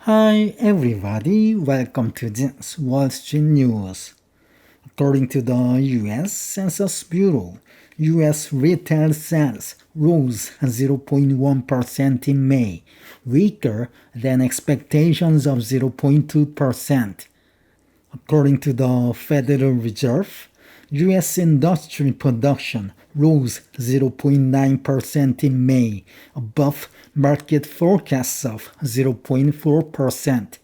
Hi everybody, welcome to this Wall Street News. According to the US Census Bureau, US retail sales rose 0.1% in May, weaker than expectations of 0.2%. According to the Federal Reserve, U.S. industry production rose 0.9% in May, above market forecasts of 0.4%.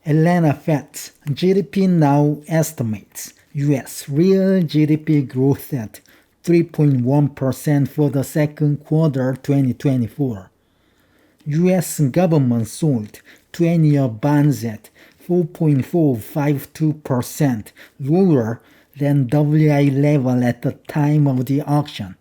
Atlanta Fed's GDPNow estimates U.S. real GDP growth at 3.1% for the second quarter 2024. U.S. government sold 20-year bonds at 4.452%, lower than WI level at the time of the auction.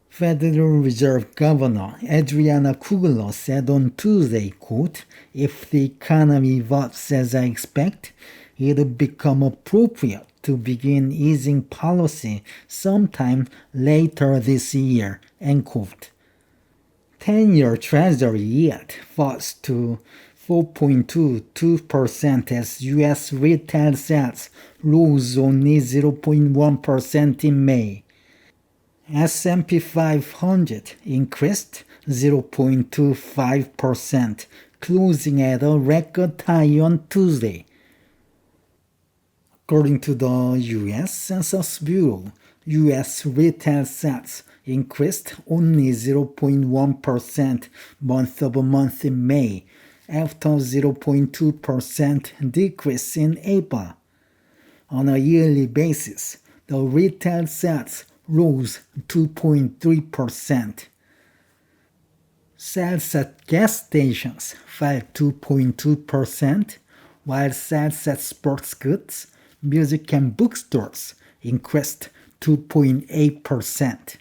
Federal Reserve Governor Adriana Kugler said on Tuesday, quote, "If the economy evolves as I expect, it'll become appropriate to begin easing policy sometime later this year," end quote. 10-year Treasury yield falls to 4.22% as U.S. retail sales rose only 0.1% in May. S&P 500 increased 0.25%, closing at a record high on Tuesday. According to the U.S. Census Bureau, U.S. retail sales increased only 0.1% month-over-month in May, after a 0.2% decrease in April. On a yearly basis, the retail sales rose 2.3%. Sales at gas stations fell 2.2%, while sales at sports goods, music and bookstores increased 2.8%.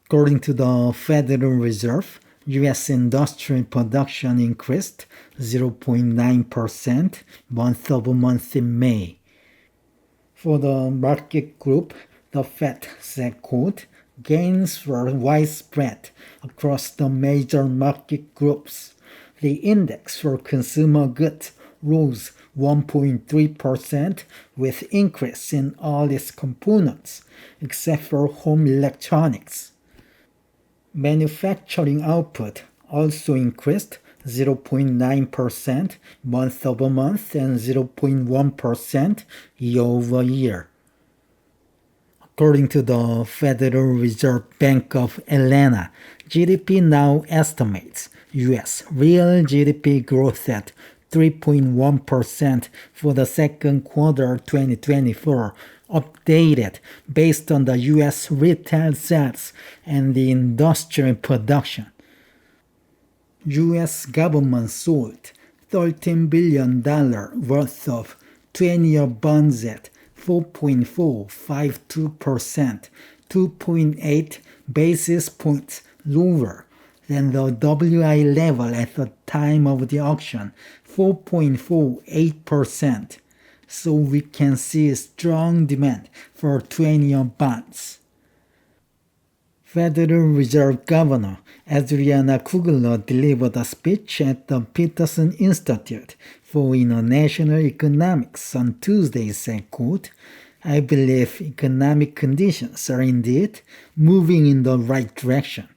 According to the Federal Reserve, U.S. industrial production increased 0.9% month-over-month in May. For the market group, the Fed said, quote, "Gains were widespread across the major market groups. The index for consumer goods rose 1.3% with increase in all its components, except for home electronics. Manufacturing output also increased 0.9% month-over-month and 0.1% year-over-year. According to the Federal Reserve Bank of Atlanta, GDPNow estimates U.S. real GDP growth at 3.1% for the second quarter 2024, updated based on the U.S. retail sales and the industrial production. U.S. government sold $13 billion worth of 20-year bonds at 4.452%, 2.8 basis points lower than the WI level at the time of the auction, 4.48%. So we can see strong demand for 20-year bonds. Federal Reserve Governor Adriana Kugler delivered a speech at the Peterson Institute for International Economics on Tuesday, said, quote, "I believe economic conditions are indeed moving in the right direction.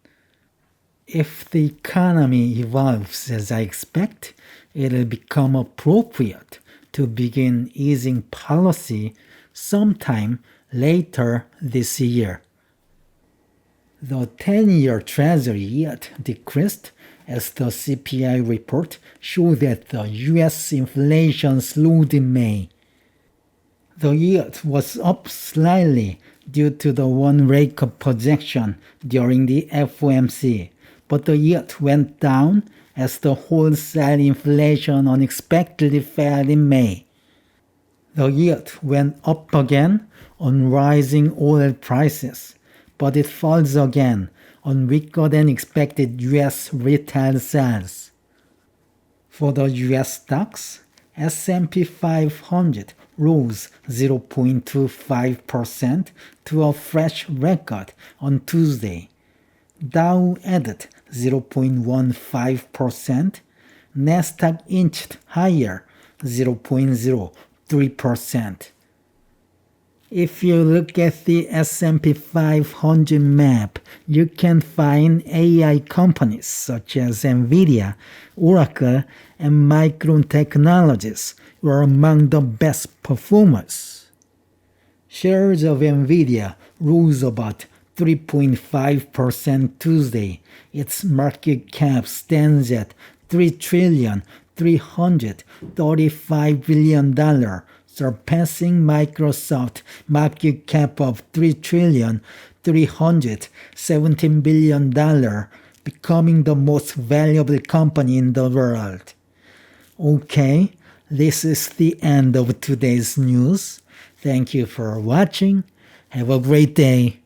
If the economy evolves as I expect, it'll become appropriate to begin easing policy sometime later this year." The 10-year Treasury yield decreased as the CPI report showed that the U.S. inflation slowed in May. The yield was up slightly due to the one-rate cut projection during the FOMC, but the yield went down as the wholesale inflation unexpectedly fell in May. The yield went up again on rising oil prices, but it falls again on weaker than expected U.S. retail sales. For the U.S. stocks, S&P 500 rose 0.25% to a fresh record on Tuesday. Dow added 0.15%, Nasdaq inched higher, 0.03%. If you look at the S&P 500 map, you can find AI companies such as NVIDIA, Oracle, and Micron Technologies were among the best performers. Shares of NVIDIA rose about 3.5% Tuesday. Its market cap stands at $3,335 billion, surpassing Microsoft's market cap of $3,317 billion, becoming the most valuable company in the world. Okay, this is the end of today's news. Thank you for watching. Have a great day.